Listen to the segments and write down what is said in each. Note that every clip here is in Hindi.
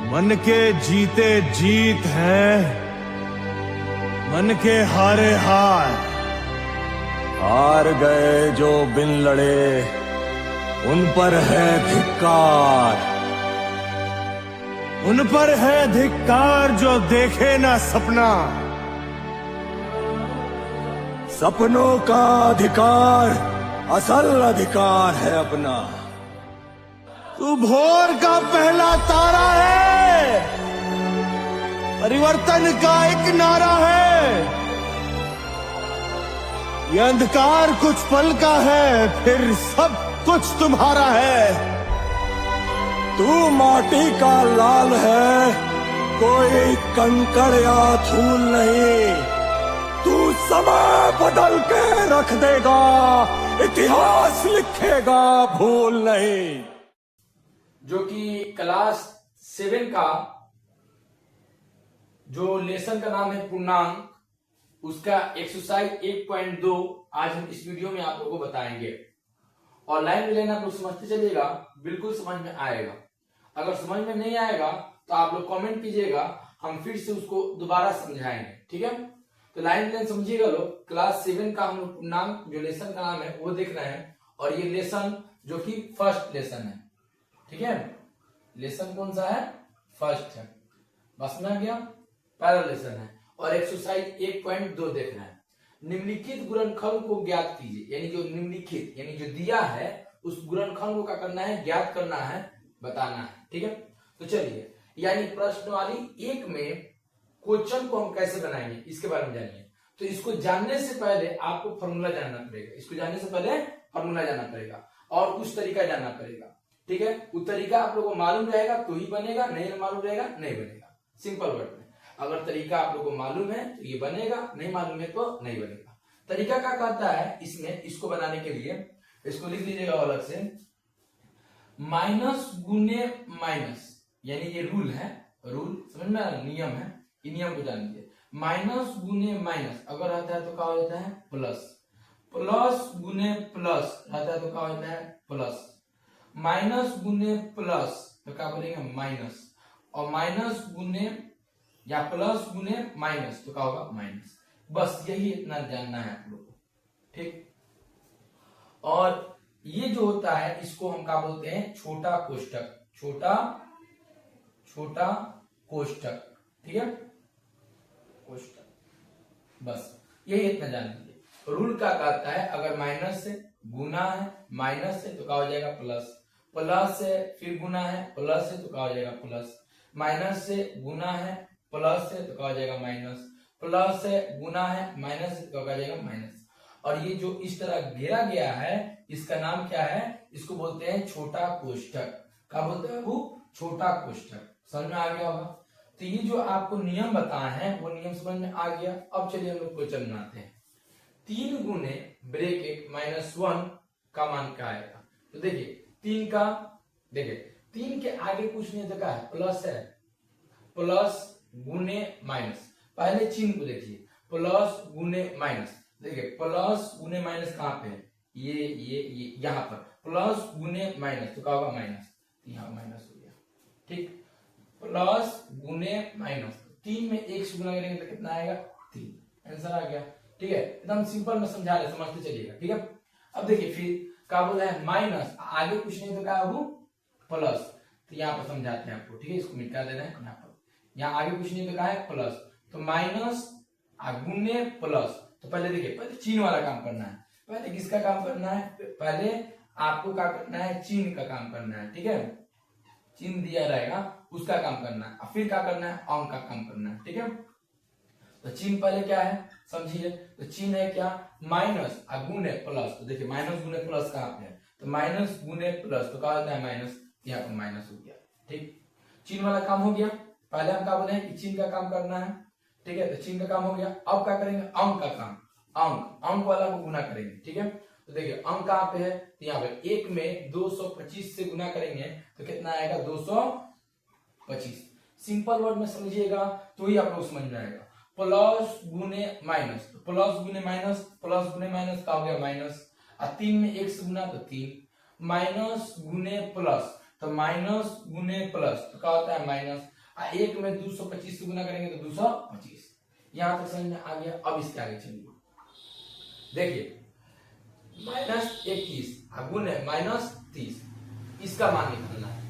मन के जीते जीत है, मन के हारे हार। हार गए जो बिन लड़े, उन पर है धिक्कार। उन पर है धिक्कार जो देखे ना सपना। सपनों का अधिकार असल अधिकार है अपना। तू भोर का पहला तारा है, परिवर्तन का एक नारा है। ये अंधकार कुछ पल का है, फिर सब कुछ तुम्हारा है। तू माटी का लाल है, कोई कंकड़ या धूल नहीं। तू समय बदल के रख देगा, इतिहास लिखेगा भूल नहीं। जो कि क्लास 7 का जो लेसन का नाम है पूर्णांक, उसका एक्सरसाइज 1.2 आज हम इस वीडियो में आप लोगों को बताएंगे। और लाइन में लाइन आप लोग समझते चलिएगा, बिल्कुल समझ में आएगा। अगर समझ में नहीं आएगा तो आप लोग कमेंट कीजिएगा, हम फिर से उसको दोबारा समझाएंगे, ठीक है। तो लाइन लाइन समझिएगा लोग। क्लास 7 का हम लोग पूर्णांक जो लेसन का नाम है वो देख रहे हैं, और ये लेसन जो कि फर्स्ट लेसन है, ठीक है। लेसन कौन सा है? फर्स्ट है, बस में आ गया, पहला लेसन है। और एक्सरसाइज 1.2 देख रहे हैं। निम्नलिखित गुणनखंड को ज्ञात कीजिए, यानी जो निम्नलिखित यानी जो दिया है उस गुणनखंड को क्या करना है? ज्ञात करना है, बताना है, ठीक है। तो चलिए, यानी प्रश्नवाली 1 में क्वेश्चन को हम कैसे बनाएंगे इसके बारे में जानिए। तो इसको जानने से पहले आपको फॉर्मूला जानना पड़ेगा। इसको जानने से पहले फॉर्मूला जानना पड़ेगा और कुछ तरीका जानना पड़ेगा, ठीक है। वो तरीका आप लोगों को मालूम रहेगा तो ही बनेगा, नहीं मालूम रहेगा नहीं बनेगा। सिंपल वर्ड में, अगर तरीका आप लोगों को मालूम है तो ये बनेगा, नहीं मालूम है तो नहीं बनेगा। तरीका क्या कहता है इसमें? इसको बनाने के लिए इसको लिख लीजिएगा अलग से, माइनस गुने माइनस, यानी ये रूल है, रूल समझ में आ रहा है, नियम है, ये नियम को जान लीजिए। माइनस गुने माइनस अगर रहता है तो क्या हो जाता है? प्लस। प्लस गुने प्लस रहता है तो क्या हो जाता है? प्लस। माइनस गुने प्लस तो क्या करेंगे? माइनस। और माइनस गुने या प्लस गुने माइनस तो क्या होगा? माइनस। बस यही इतना जानना है आप लोग को, ठीक। और ये जो होता है इसको हम क्या बोलते हैं? छोटा कोष्ठक। छोटा कोष्ठक, ठीक है, कोष्ठक। बस यही इतना जान लीजिए। रूल क्या कहता है? अगर माइनस से गुना है, माइनस से तो क्या हो जाएगा? प्लस। प्लस से फिर गुना है, प्लस से तो क्या हो जाएगा? प्लस। माइनस से गुना है, प्लस से तो क्या हो जाएगा? माइनस। प्लस से गुना है, माइनस से तो क्या हो जाएगा? माइनस। और ये जो इस तरह घेरा गया है इसका नाम क्या है? इसको बोलते हैं छोटा कोष्ठक। क्या बोलते हैं? वो छोटा कोष्ठक। समझ में आ गया होगा। तो ये जो आपको नियम बताए हैं वो नियम समझ में आ गया। अब चलिए हम लोग क्वेश्चन बनाते हैं। 3 गुने ब्रैकेट -1 का मान क्या आएगा? तो देखिए 3 का, देखिए 3 के आगे कुछ नहीं तो क्या है? प्लस है। प्लस गुने माइनस, पहले चिन्ह को देखिए, प्लस गुने माइनस। देखिए प्लस गुने माइनस कहाँ पे है? ये यहाँ पर प्लस गुने माइनस तो क्या होगा? माइनस। यहाँ माइनस हो गया, ठीक। प्लस गुने माइनस, 3 में 1 से गुना करेंगे तो कितना आएगा? 3। आंसर आ गया, ठीक है। एकदम सिंपल में समझा रहे, समझते चलिएगा, ठीक है। अब देखिए फिर क्या बोला है? माइनस, आगे कुछ नहीं तो क्या है? वो प्लस। तो यहाँ पर समझाते हैं आपको, ठीक है। इसको मिटा देना है यहाँ पर, यहाँ आगे कुछ नहीं तो क्या है? प्लस। तो माइनस गुने प्लस। तो पहले देखिए, पहले चिन्ह वाला काम करना है। पहले किसका काम करना है? पहले आपको क्या करना है? चिन्ह का काम करना है, ठीक है। चिन्ह दिया रहेगा उसका काम करना है, और फिर क्या करना है? अंक का काम करना है, ठीक है। तो चिन्ह पहले क्या है समझिए। तो चिन्ह है क्या? माइनस गुने प्लस। तो देखिए माइनस गुने प्लस कहाँ पे है? तो माइनस गुने प्लस तो क्या होता है? माइनस। यहाँ पर माइनस हो गया, ठीक। चिन्ह वाला काम हो गया। पहले हम क्या बोले हैं कि चिन्ह का काम करना है, ठीक है। तो चिन्ह का काम हो गया। अब क्या करेंगे? अंक का काम। अंक वाला को गुना करेंगे, ठीक है। तो देखिए अंक कहाँ पे है? तो यहाँ पे 1 में 225 से गुना करेंगे तो कितना आएगा? 225। सिंपल वर्ड में समझिएगा तो ही आप लोग समझ में आएगा। प्लस गुने माइनस, तो प्लस गुने माइनस, प्लस गुने माइनस का हो गया? माइनस। और 3 में 1 से गुना तो 3। माइनस गुने प्लस, तो माइनस गुने प्लस तो क्या होता है? माइनस। एक में 225 से गुना करेंगे तो 225। यहां तक समझ में आ गया। अब इसके आगे चलिए, देखिए -21 गुने -30, इसका मान निकालना है।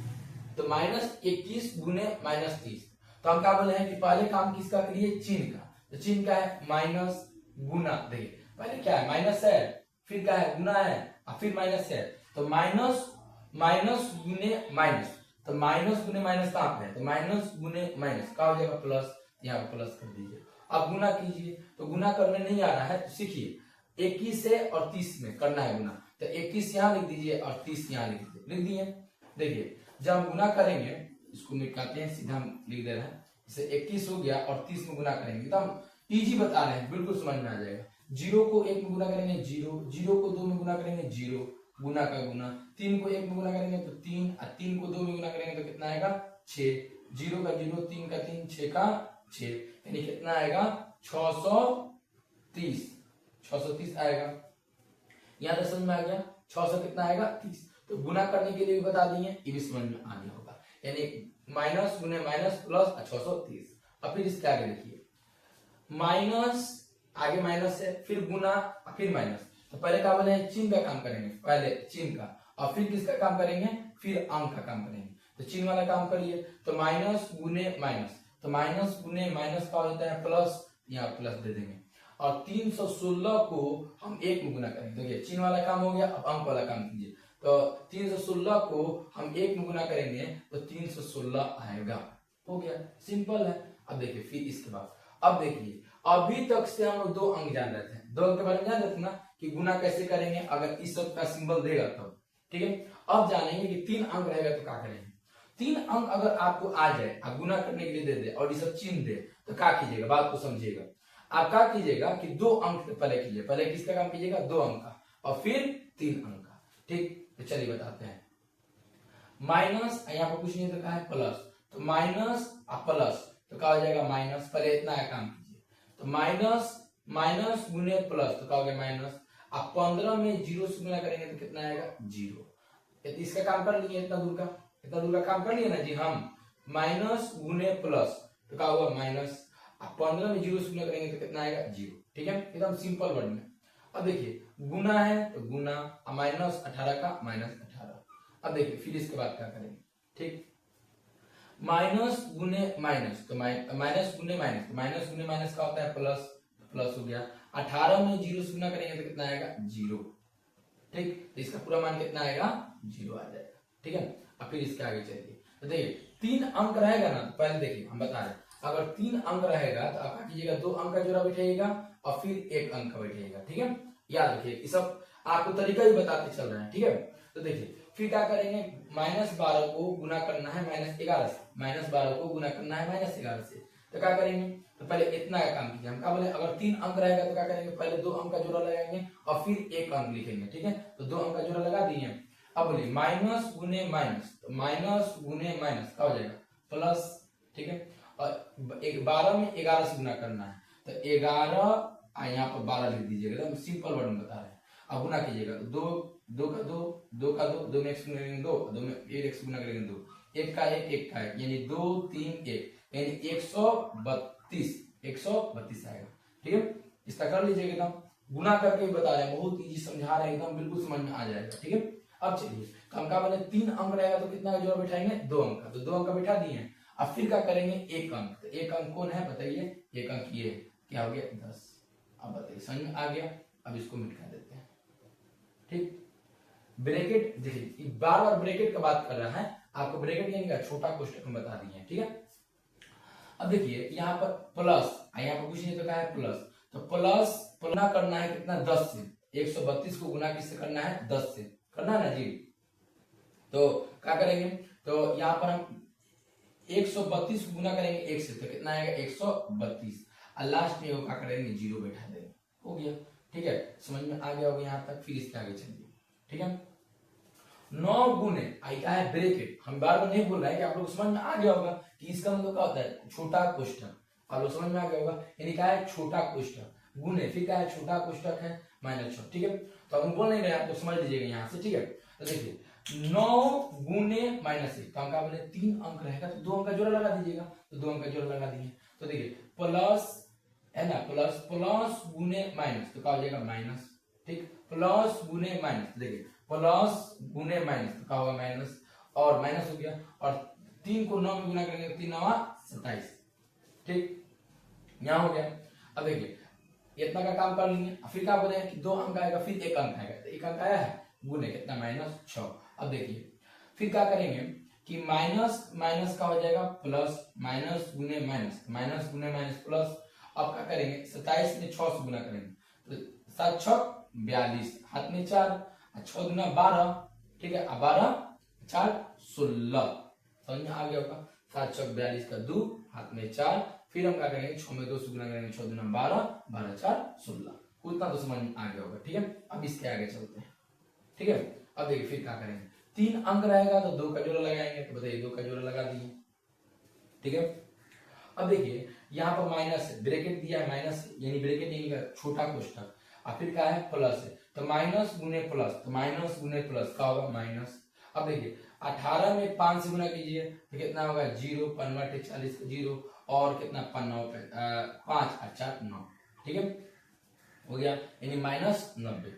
तो -21 गुने -30, तो हम क्या बोले हैं कि पहले काम किसका करिए, चिन्ह का। तो चिन्ह क्या है, माइनस गुना। देखिए पहले क्या है, माइनस है, फिर क्या है, गुना है, और फिर माइनस है। तो माइनस माइनस गुने माइनस, तो माइनस गुने माइनस कहां पे है, तो माइनस गुने माइनस का हो जाएगा प्लस, यहाँ पे प्लस कर दीजिए। अब गुना कीजिए, तो गुना करने नहीं आ रहा है तो सीखिए, 21 से और 30 में करना है गुना। तो 21 यहाँ लिख दीजिए और 30 यहाँ लिख दीजिए, लिख दिए। देखिए जब हम गुना करेंगे, इसको मिटाते हैं, सीधा हम लिख दे रहे हैं, इसे 21 हो गया और 30 में गुना करेंगे, तो हम इजी बता रहे हैं, बिल्कुल समझ में आ जाएगा। 0 को 1 में गुना करेंगे 0, 0 को 2 में गुना करेंगे 0, गुना का गुना। 3 को 1 में गुना करेंगे तो 3, और 3 को 2 में गुना करेंगे तो कितना आएगा, 6। 0 का 0, 3 का 3, 6 का 6, यानी कितना आएगा, 630, 630 आएगा। यहाँ तक समझ में आ गया, 600 कितना आएगा, 30। तो गुना करने के लिए भी बता दिए, ये भी समझ में आ गया होगा, यानी माइनस गुने माइनस प्लस 630। अब फिर इसके आगे देखिए, माइनस, आगे माइनस है, फिर गुना, फिर माइनस। तो पहले क्या बोले, चिन्ह का काम करेंगे, पहले चिन्ह का, और फिर किसका काम करेंगे, फिर अंक का काम करेंगे। तो चिन्ह वाला काम करिए, तो माइनस गुने माइनस, तो माइनस गुने माइनस का होता है प्लस, यहाँ प्लस दे देंगे। और 316 को हम 1 में गुना करेंगे। देखिए चिन्ह वाला काम हो गया, अब अंक वाला काम कीजिए। तो 316 को हम 1 में गुना करेंगे तो 316 आएगा, हो गया, सिंपल है। अब देखिए फिर इसके बाद, अब देखिए अभी तक से हम लोग 2 अंक जान रहे थे, 2 अंक के बारे में जान रहे थे ना, कि गुना कैसे करेंगे अगर इस सब का सिंबल देगा तब, ठीक है। अब जानेंगे कि 3 अंक रहेगा तो क्या करेंगे। 3 अंक अगर आपको आ जाए, आप गुना करने के लिए दे दे और ये सब चिन्ह दे, तो क्या कीजिएगा, बात को समझिएगा। आप क्या कीजिएगा कि 2 अंक पहले कीजिए, पहले किसका काम कीजिएगा, 2 अंक का, और फिर 3 अंक का, ठीक। तो चलिए बताते हैं, माइनस, यहाँ पर कुछ नहीं लिखा है, प्लस, तो माइनस और प्लस, तो क्या हो जाएगा, माइनस। पहले इतना का काम कीजिए, तो माइनस माइनस गुने प्लस, तो क्या हो गया माइनस। आप 15 में 0 से गुना करेंगे तो कितना आएगा, 0। इसका काम कर लिए, इतना दूर का काम कर लिए ना जी हम, माइनस गुने प्लस, तो क्या होगा माइनस। आप 15 में 0 से गुना करेंगे तो कितना आएगा, 0, ठीक है, एकदम सिंपल वर्ड में। अब देखिए गुना है तो गुना, माइनस 18 का माइनस 18। अब देखिए फिर इसके बाद क्या करेंगे, ठीक, माइनस गुने माइनस, तो माइनस गुने माइनस, तो माइनस गुने माइनस का होता है प्लस, प्लस हो गया। 18 में 0 से गुना करेंगे तो कितना आएगा, 0, ठीक। तो इसका पूरा मान कितना आएगा, 0 आ जाएगा, ठीक है। अब फिर इसके आगे चलिए, तो देखिए 3 अंक रहेगा ना, तो पहले देखिए हम बता रहे हैं, अगर 3 अंक रहेगा तो आप क्या कीजिएगा, 2 अंक का जोड़ा बैठेगा और फिर 1 अंक का बैठेगा, ठीक है। याद रखिए, ये सब आपको तरीका ही बताते चल रहे हैं, ठीक है। तो देखिए फिर क्या करेंगे, -12 को गुना करना है -11 से, -12 को गुना करना है -11 से, तो क्या करेंगे, तो पहले इतना का काम कीजिए। हम क्या बोले, अगर 3 अंक रहेगा तो क्या करेंगे, पहले 2 अंक का जोड़ा लगाएंगे और फिर 1 अंक लिखेंगे, ठीक है। तो 2 अंक का जोड़ा लगा दिए। अब बोलिए माइनस गुने माइनस, तो माइनस गुने माइनस क्या हो जाएगा, प्लस, ठीक है। और 12 में 11 से गुना करना है, तो 11 यहाँ पर 12 लिख दीजिएगा, एकदम सिंपल वर्ड में बता रहे हैं। अब गुना कीजिएगा, 2 का 2, 2 का 2, 2 में 1 गुना करेंगे 2, 2 में 1 गुना करेंगे 2, 1 का 1, 1 का 1, यानी 2 3 1, यानी 132 आएगा, ठीक है। इसका कर लीजिएगा, एकदम गुना करके भी बता रहे हैं, बहुत इजी समझा रहे हैं, एकदम बिल्कुल समझ में आ जाएगा, ठीक है। अब चलिए हम क्या बोले, 3 अंक रहेगा तो कितना का जोड़ बैठाएंगे, 2 अंक का, तो 2 अंक का बैठा दिए। अब फिर क्या करेंगे, 1 अंक, तो 1 अंक कौन है बताइए, 1 अंक ये क्या हो गया, 10। अब बताइए समझ में आ गया। अब इसको मिटा देते हैं, ठीक। ब्रैकेट देखिए, बार बार ब्रैकेट का बात कर रहा है, आपको ब्रैकेट नहीं का छोटा कोष्ठक हम बता दिए, ठीक है। अब देखिए यहाँ पर प्लस, यहाँ पर कुछ नहीं तो क्या है प्लस, तो प्लस गुना करना है कितना, 10 से। 132 को गुना किससे करना है, 10 से करना है ना जी। तो क्या करेंगे, तो यहाँ पर हम 132 को गुना करेंगे 1 से, तो कितना आएगा 132, और लास्ट में वो क्या करेंगे, 0 बैठा देंगे, हो गया, ठीक है। समझ में आ गया होगा यहाँ तक। फिर इसके आगे चलिए, ठीक है। 9 गुने क्या है, ब्रैकेट, हम बार बार नहीं बोल रहे हैं कि आप लोग समझ में आ गया होगा कि इसका मतलब क्या होता है, छोटा कोष्ठक, आप लोग समझ में आ गया होगा, यानी क्या है, छोटा कोष्ठक गुने, फिर क्या है, छोटा कोष्ठक है -6, ठीक है। तो हम बोल नहीं रहे, आप तो समझ लीजिएगा यहाँ से, ठीक है। तो देखिए 9 गुने -1, तो हम क्या बोले 3 अंक रहेगा तो 2 अंक का जोड़ा लगा दीजिएगा, तो 2 अंक का जोड़ा लगा दिए। तो देखिए प्लस है ना, प्लस प्लस गुने माइनस तो क्या हो जाएगा माइनस, ठीक, प्लस गुने माइनस, देखिए प्लस गुने माइनस तो क्या होगा माइनस, और माइनस हो गया, और 3 को 9 में गुना करेंगे तो 3 9 27, ठीक, यहाँ हो गया। अब देखिए इतना का काम कर लेंगे, फिर क्या बोले कि 2 अंक आएगा, फिर 1 अंक आएगा, तो 1 अंक आया है गुने कितना -6। अब देखिए फिर क्या करेंगे कि माइनस माइनस का हो जाएगा प्लस, माइनस गुने माइनस, माइनस गुने माइनस प्लस। अब क्या करेंगे 27 में 6 से गुना करेंगे, तो 7 6 42, हाथ में 4, 6 गुना 12, ठीक है, 12 4 16, समझ में आ गया होगा। 7 6 42 का 2, हाथ में 4, फिर हम क्या करेंगे 6 में 2 से गुना करेंगे, 6 गुना 12, 12 4 16, उतना तो समझ में आ गया होगा, ठीक है। अब इसके आगे चलते हैं, ठीक है। अब देखिए फिर क्या करेंगे, 3 अंक रहेगा तो 2 का जोड़ा लगाएंगे, तो बताइए 2 का जोड़ा लगा दिए, ठीक है। अब देखिए यहाँ पर माइनस है, ब्रैकेट दिया है माइनस, यानी ब्रैकेट नहीं का छोटा कोष्ठक, और फिर क्या है प्लस है, तो माइनस गुने प्लस, तो माइनस गुने प्लस का होगा माइनस। अब देखिए 18 में 5 से गुना कीजिए तो कितना होगा 0, 5 40 0, और कितना 5 और 4 9, ठीक है, हो गया, यानी -90,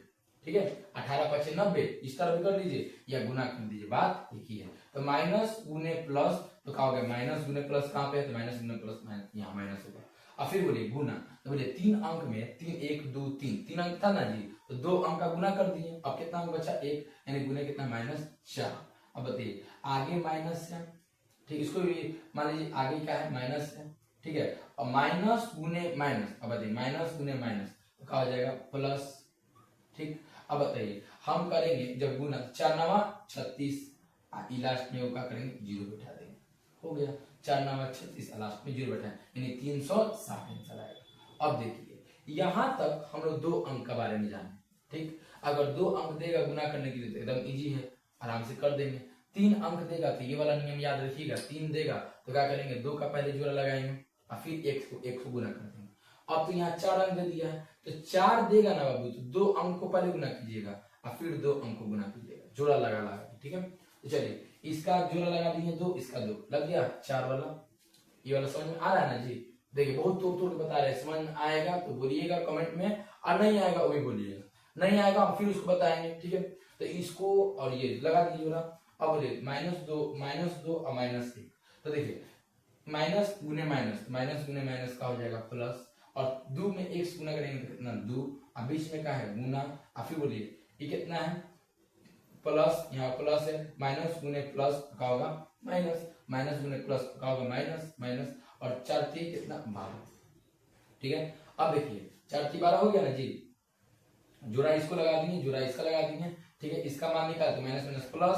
ठीक है। 18 5 90, इस तरह भी कर लीजिए या गुना कर दीजिए, बात एक ही है। तो माइनस गुने प्लस तो क्या हो गया माइनस गुने प्लस, कहाँ पे है तो माइनस गुने प्लस, यहाँ माइनस होगा। अब फिर बोलिए गुना, तो बोलिए 3 अंक में 3 1 2 3 अंक था ना जी, तो 2 अंक का गुना कर दिए, अब कितना अंक बचा 1, यानी गुने कितना -4। अब बताइए आगे माइनस है, ठीक, इसको भी मान लीजिए आगे क्या है माइनस है, ठीक है, और माइनस गुने माइनस, अब बताइए माइनस गुने माइनस तो क्या हो जाएगा प्लस, ठीक। अब बताइए हम करेंगे जब गुना 4 9 36, लास्ट में क्या करेंगे 0 बैठा देंगे, हो गया 4 9 36, लास्ट में 0 बैठा, यानी 360 आंसर आएगा। अब देखिए यहाँ तक हम लोग 2 अंक के बारे में जाने, ठीक, अगर 2 अंक देगा गुना करने के लिए तो एकदम इजी है, आराम से कर देंगे। 3 अंक देगा तो ये वाला नियम याद रखिएगा, 3 देगा तो क्या करेंगे 2 का पहले जोड़ा लगाएंगे और फिर 1 को गुना कर देंगे। अब तो यहाँ 4 अंक दे दिया है, तो 4 देगा ना बाबू तो 2 अंक को पहले गुना कीजिएगा और फिर 2 अंक को गुना कीजिएगा, जोड़ा लगा के, ठीक है। तो चलिए इसका जोड़ा लगा दिए 2, इसका 2 लग गया, 4 वाला, ये वाला समझ में आ रहा है ना जी। देखिए बहुत तोड़ तोड़ के बता रहे हैं, समझ में आएगा तो बोलिएगा कमेंट में, और नहीं आएगा वो भी बोलिएगा, नहीं आएगा फिर उसको बताएंगे, ठीक है। तो इसको और ये लगा दीजिए जोड़ा। अब बोलिए -2 और -1, तो देखिए माइनस गुने माइनस का हो जाएगा प्लस, और 2 में 1 से गुना करेंगे तो कितना 2, और बीच में क्या है गुना, और फिर बोलिए ये कितना है प्लस, यहाँ प्लस है, माइनस गुने प्लस का होगा माइनस, माइनस गुने प्लस का होगा माइनस माइनस, और 4 3 कितना 12, ठीक है। अब देखिए 4 3 12 हो गया ना जी, जोड़ा इसको लगा देंगे, जोड़ा इसका लगा देंगे, ठीक है। इसका मान निकाल तो माइनस माइनस प्लस,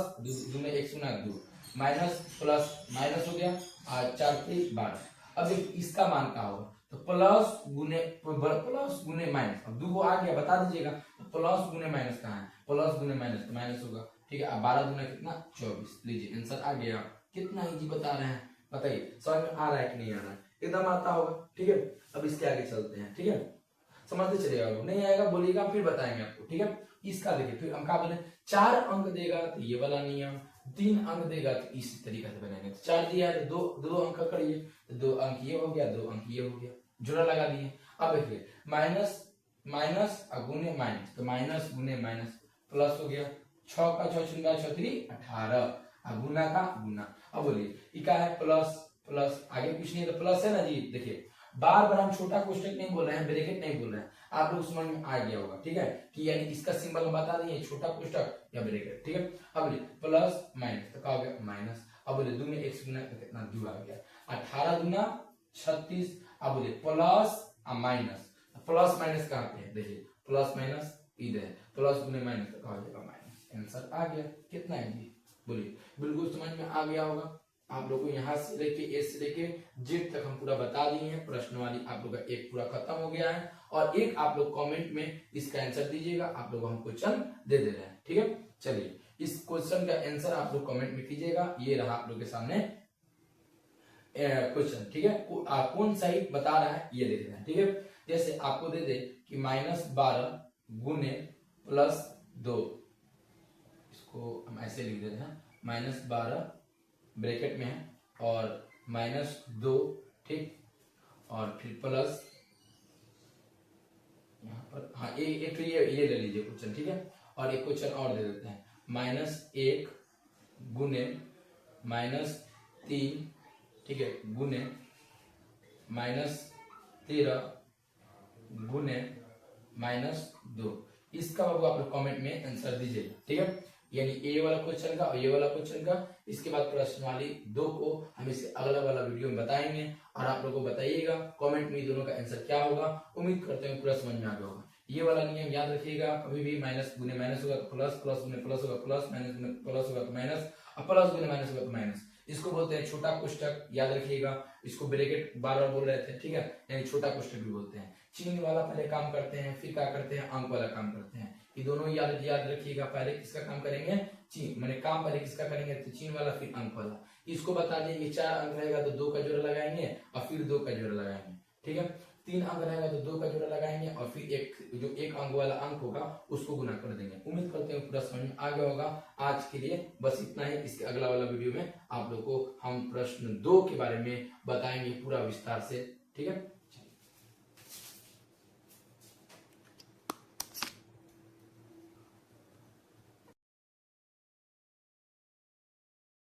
2 में 1 से गुना 2, माइनस प्लस माइनस हो गया, और 4 3 12। अब इसका मान क्या होगा तो प्लस गुने माइनस, अब 2 को आ गया बता दीजिएगा, तो प्लस गुने माइनस कहाँ है, प्लस गुने माइनस तो माइनस होगा, ठीक है। अब 12 गुना कितना 24, लीजिए आंसर आ गया। कितना इजी बता रहे हैं, बताइए समझ में आ रहा है कि नहीं आ रहा है, एकदम आता होगा, ठीक है। अब इसके आगे चलते हैं, ठीक है, समझते चलिएगा, नहीं आएगा बोलिएगा फिर बताएंगे आपको, ठीक है। इसका देखिए फिर हम क्या बोले, 4 अंक देगा तो ये वाला नियम, 3 अंक देगा तो इसी तरीके से बनाएंगे। तो 4 दिया है तो 2 अंक करिए, तो 2 अंक ये हो गया, 2 अंक ये हो गया, जोड़ा लगा दिए। अब देखिए माइनस माइनस गुने माइनस, तो माइनस गुने माइनस प्लस हो गया, 6 का 6 6 6 3 18, और गुना का गुना। अब बोलिए ये क्या है प्लस प्लस, आगे कुछ नहीं है तो प्लस है ना जी। देखिए बार बार हम छोटा कोष्टक नहीं बोल रहे हैं, ब्रैकेट नहीं बोल रहे हैं, आप लोग समझ में आ गया होगा, ठीक है, कि यानी इसका सिंबल हम बता देंगे छोटा कोष्टक या ब्रैकेट, ठीक है। अब बोलिए प्लस माइनस तो क्या हो गया माइनस, अब बोलिए 2 में 1 से गुना कितना 2 आ गया, 18 गुना 36। अब बोलिए प्लस और माइनस, प्लस माइनस कहाँ पे है, देखिए प्लस माइनस इधर, प्लस गुने माइनस तो क्या हो जाएगा माइनस, आंसर आ गया। कितना है जी, बोलिए बिल्कुल समझ में आ गया होगा आप लोगों को। यहाँ से लेके ए से लेके जेड तक हम पूरा बता दिए हैं, प्रश्न वाली आप लोग का एक पूरा खत्म हो गया है, और एक आप लोग कमेंट में इसका आंसर दीजिएगा, आप लोग हम क्वेश्चन दे रहे हैं, ठीक है। चलिए इस क्वेश्चन का आंसर आप लोग कमेंट में कीजिएगा, ये रहा आप लोग के सामने क्वेश्चन, ठीक है। कौन सही बता रहा है ये देख रहे हैं, ठीक है। जैसे आपको दे दे कि -12 गुने +2, इसको इसको हम ऐसे लिख देते हैं, -12 ब्रैकेट में है और -2, ठीक, और फिर प्लस यहाँ पर, हाँ एक तो ये ले लीजिए क्वेश्चन, ठीक है। और एक क्वेश्चन और दे देते हैं, -1 गुने -3, ठीक है, गुने -13 गुने -2। इसका बाबू आप लोग कमेंट में आंसर दीजिए, ठीक है। यानी ये वाला क्वेश्चन का और ये वाला क्वेश्चन का, इसके बाद प्रश्नावली 2 को हम इसे अगला वाला वीडियो में बताएंगे और आप लोगों को बताइएगा कमेंट में दोनों का आंसर क्या होगा। उम्मीद करते हैं पूरा समझ में आ गया होगा। ये वाला नियम याद रखिएगा, कभी भी माइनस गुने माइनस होगा तो प्लस, प्लस गुने प्लस होगा प्लस, माइनस गुने प्लस होगा तो माइनस, और प्लस गुने माइनस होगा तो माइनस। इसको बोलते हैं छोटा कोष्टक, याद रखिएगा। इसको ब्रैकेट बार बार बोल रहे थे, ठीक है, यानी छोटा कोष्टक भी बोलते हैं। चिन्ह वाला पहले काम करते हैं, फिर क्या करते हैं, अंक वाला काम करते हैं। ये दोनों याद रखिएगा। पहले किसका काम करेंगे, चिन्ह, मैंने काम पहले किसका करेंगे, तो चिन्ह वाला फिर अंक वाला। इसको बता देंगे 4 अंक रहेगा तो 2 का जोड़ा लगाएंगे और फिर 2 का जोड़ा लगाएंगे, ठीक है। 3 अंक रहेगा तो 2 का जोड़ा लगाएंगे और फिर एक अंक वाला अंक होगा उसको गुना कर देंगे। उम्मीद करते हैं पूरा समझ में आ गया होगा। आज के लिए बस इतना ही। इसके अगला वाला वीडियो में आप लोग को हम प्रश्न 2 के बारे में बताएंगे पूरा विस्तार से, ठीक है।